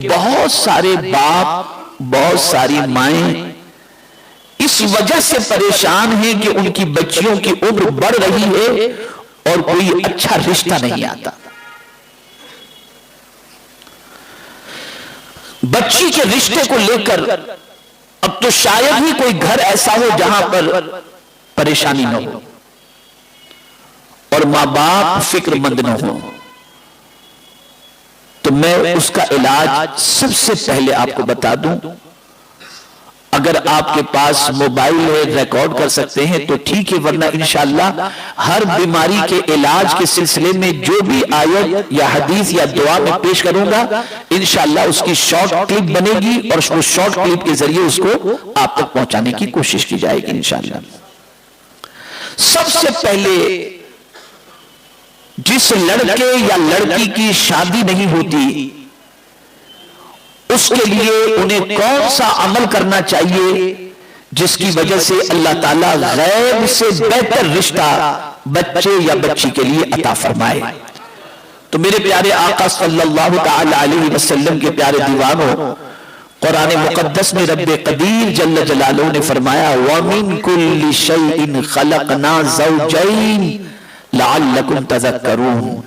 بہت سارے باپ بہت ساری مائیں اس وجہ سے پریشان ہیں کہ ان کی بچیوں کی عمر بڑھ رہی ہے اور کوئی اچھا رشتہ نہیں آتا. بچی کے رشتے کو لے کر اب تو شاید ہی کوئی گھر ایسا ہو جہاں پر پریشانی نہ ہو اور ماں باپ فکر مند نہ ہو. تو میں اس کا علاج سب سے پہلے آپ کو بتا دوں. اگر آپ کے پاس موبائل ہے ریکارڈ کر سکتے ہیں تو ٹھیک ہے، ورنہ انشاءاللہ ہر بیماری کے علاج کے سلسلے میں جو بھی آیت یا حدیث یا دعا میں پیش کروں گا انشاءاللہ اس کی شارٹ کلپ بنے گی اور اس شارٹ کلپ کے ذریعے اس کو آپ تک پہنچانے کی کوشش کی جائے گی انشاءاللہ. سب سے پہلے جس لڑکے یا لڑکی کی شادی نہیں ہوتی اس کے لیے انہیں کون سا عمل کرنا چاہیے جس کی وجہ سے اللہ تعالیٰ غیب سے بہتر رشتہ بچے یا بچی کے لیے عطا فرمائے. تو میرے پیارے آقا صلی اللہ تعالی علیہ وسلم کے پیارے دیوانوں، قرآن مقدس میں رب قدیر جل جلالہ نے فرمایا وَمِن كُلِّ شَيْءٍ خَلَقْنَا زَوْجَيْنِ لَعَلَّكُمْ تَذَكَّرُونَ.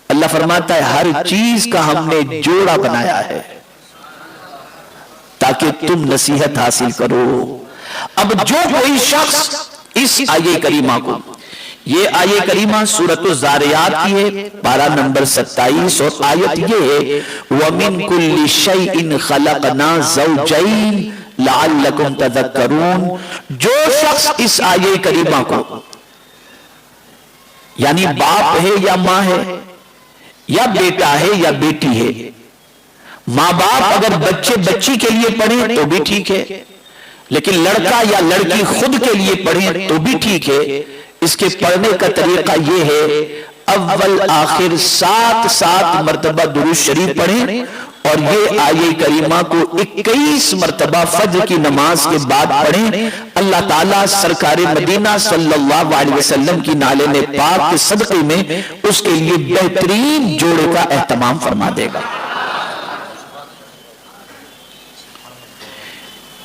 اللہ فرماتا ہے ہر چیز کا ہم نے جوڑا بنایا ہے تاکہ تم نصیحت حاصل کرو. اب جو کوئی شخص اس آیے کریمہ کو، یہ آیے کریمہ سورۃ الزاریات کی ہے، پارہ نمبر 27 اور آیت یہ ہے وَمِن كُلِّ شَيْءٍ خَلَقْنَا زَوْجَيْنِ لَعَلَّكُمْ تَذَكَّرُونَ. جو شخص اس آیے کریمہ کو، یعنی باپ ہے یا ماں ہے یا بیٹا ہے یا بیٹی ہے، ماں باپ اگر بچے بچی کے لیے پڑھیں تو بھی ٹھیک ہے، لیکن لڑکا یا لڑکی خود کے لیے پڑھیں تو بھی ٹھیک ہے. اس کے پڑھنے کا طریقہ یہ ہے اول آخر 7 مرتبہ درود شریف پڑھیں اور یہ آیے کریمہ کو 21 مرتبہ فجر کی نماز کے بعد پڑھیں. اللہ تعالیٰ سرکار مدینہ صلی اللہ علیہ وسلم کی نالین پاک کے صدقے میں اس کے لیے بہترین جوڑے کا اہتمام فرما دے گا.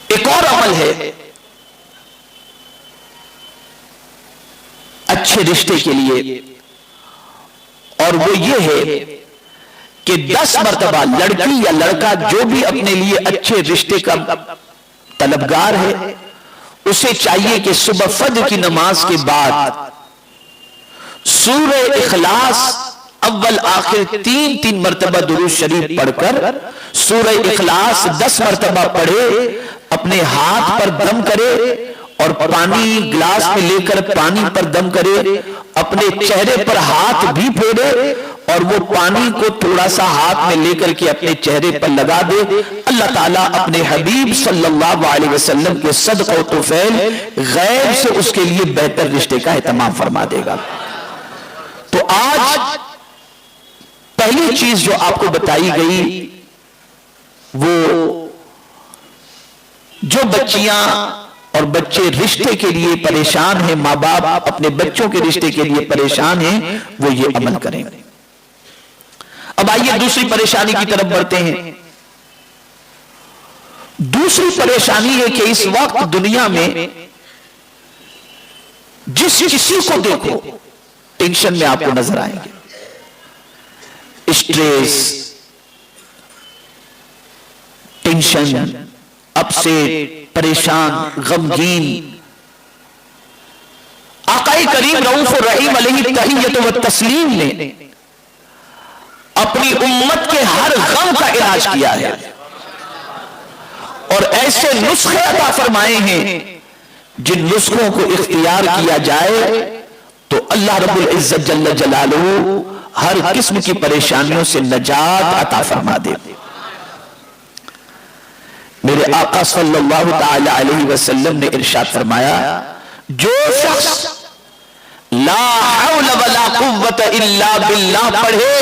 ایک اور عمل ہے اچھے رشتے کے لیے، اور وہ یہ ہے کہ 10 مرتبہ لڑکی یا لڑکا جو بھی اپنے لیے اچھے رشتے کا طلبگار ہے اسے چاہیے کہ صبح فجر کی نماز کے بعد سورہ اخلاص اول آخر 3 مرتبہ درود شریف پڑھ کر سورہ اخلاص 10 مرتبہ پڑھے، اپنے ہاتھ پر دم کرے اور پانی گلاس میں لے کر پانی پر دم کرے، اپنے چہرے پر ہاتھ بھی پھیرے اور وہ پانی کو تھوڑا سا ہاتھ میں لے کر کے اپنے چہرے پر لگا دے. اللہ تعالیٰ اپنے حبیب صلی اللہ علیہ وسلم کے صدقہ و طفیل غیب سے اس کے لیے بہتر رشتے کا اہتمام فرما دے گا. تو آج پہلی چیز جو آپ کو بتائی گئی وہ جو بچیاں اور بچے رشتے کے لیے پریشان ہیں، ماں باپ اپنے بچوں کے رشتے کے لیے پریشان ہیں، وہ یہ عمل کریں. اب آئیے دوسری پریشانی کی طرف بڑھتے ہیں. دوسری پریشانی ہے کہ اس وقت دنیا میں جس کسی کو دیکھو ٹینشن میں آپ کو نظر آئیں گے. اسٹریس، ٹینشن، اپسیٹ، پریشان، غمگین. آقا کریم رؤوف الرحیم علیہ التحیۃ والتسلیم نے اپنی امت کے ہر غم کا علاج کیا ہے اور ایسے نسخے عطا فرمائے ہیں جن نسخوں کو اختیار کیا جائے تو اللہ رب العزت جل جلالہ ہر قسم کی پریشانیوں سے نجات عطا فرما دے. میرے آقا صلی اللہ تعالی علیہ وسلم نے ارشاد فرمایا جو شخص لا حول ولا قوت الا باللہ پڑھے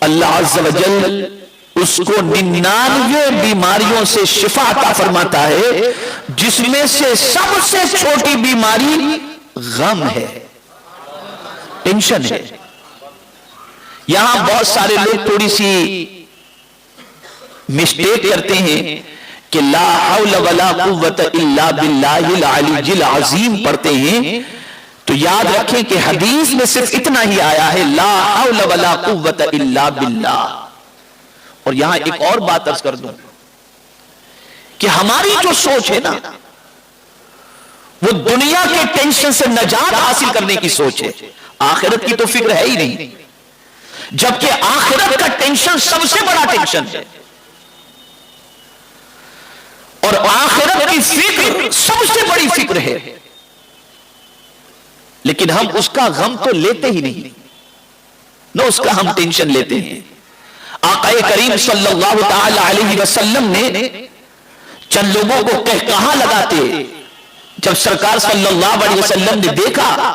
اللہ عز و جل اس کو 99 بیماریوں سے شفا عطا فرماتا ہے، جس میں سے سب سے چھوٹی بیماری غم ہے، ٹینشن ہے. یہاں بہت سارے لوگ تھوڑی سی مسٹیک کرتے ہیں کہ لا حول ولا قوت الا باللہ العلی العظیم پڑھتے ہیں، تو یاد رکھیں کہ حدیث میں صرف اتنا ہی آیا ہے لا حول ولا قوت الا باللہ۔ اور یہاں ایک اور بات عرض کر دوں کہ ہماری جو سوچ ہے نا وہ دنیا کے ٹینشن سے نجات حاصل کرنے کی سوچ ہے، آخرت کی تو فکر ہے ہی نہیں، جبکہ آخرت کا ٹینشن سب سے بڑا ٹینشن ہے، اور آخرت کی فکر سب سے بڑی فکر ہے، لیکن ہم اس کا غم تو لیتے ہی نہیں، نہ اس کا ہم ٹینشن لیتے ہیں۔ آقا کریم صلی اللہ تعالی علیہ وسلم نے چند لوگوں کو کہا لگاتے، جب سرکار صلی اللہ علیہ وسلم نے دیکھا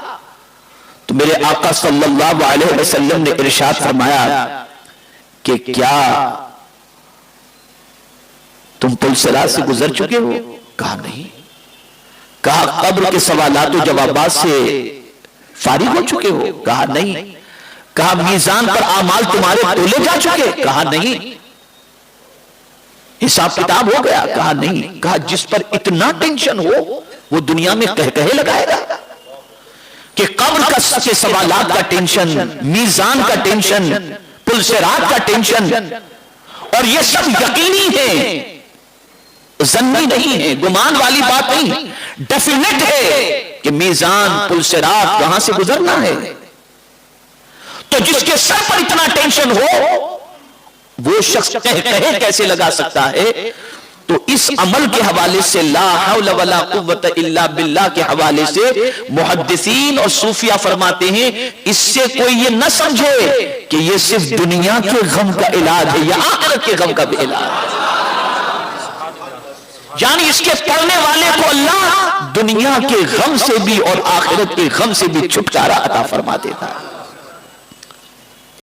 تو میرے آقا صلی اللہ علیہ وسلم نے ارشاد فرمایا کہ کیا تم پل صراط سے گزر چکے ہو؟ کہا نہیں۔ کہا قبر کے سوالات و جوابات سے فارغ ہو چکے ہو؟ کہا نہیں۔ کہا میزان پر اعمال تمہارے تولے جا چکے؟ کہا نہیں۔ حساب کتاب ہو گیا؟ کہا نہیں۔ کہا جس پر اتنا ٹینشن ہو وہ دنیا میں کہے لگائے گا کہ قبر کے سوالات کا ٹینشن، میزان کا ٹینشن، پل صراط کا ٹینشن، اور یہ سب یقینی ہے، ظنی نہیں ہے، گمان والی بات نہیں، ڈیفینیٹ ہے کہ میزان پل صراط وہاں سے گزرنا ہے۔ تو جس کے سر پر اتنا ٹینشن ہو وہ شخص کہے کیسے لگا سکتا ہے؟ تو اس عمل کے حوالے سے لا حول ولا قوت الا باللہ کے حوالے سے محدثین اور صوفیہ فرماتے ہیں اس سے کوئی یہ نہ سمجھے کہ یہ صرف دنیا کے غم کا علاج ہے یا آخرت کے غم کا بھی علاج ہے، یعنی اس کے پڑھنے والے کو اللہ دنیا کے غم سے بھی اور آخرت کے غم سے بھی چھٹکارا عطا فرما دیتا ہے۔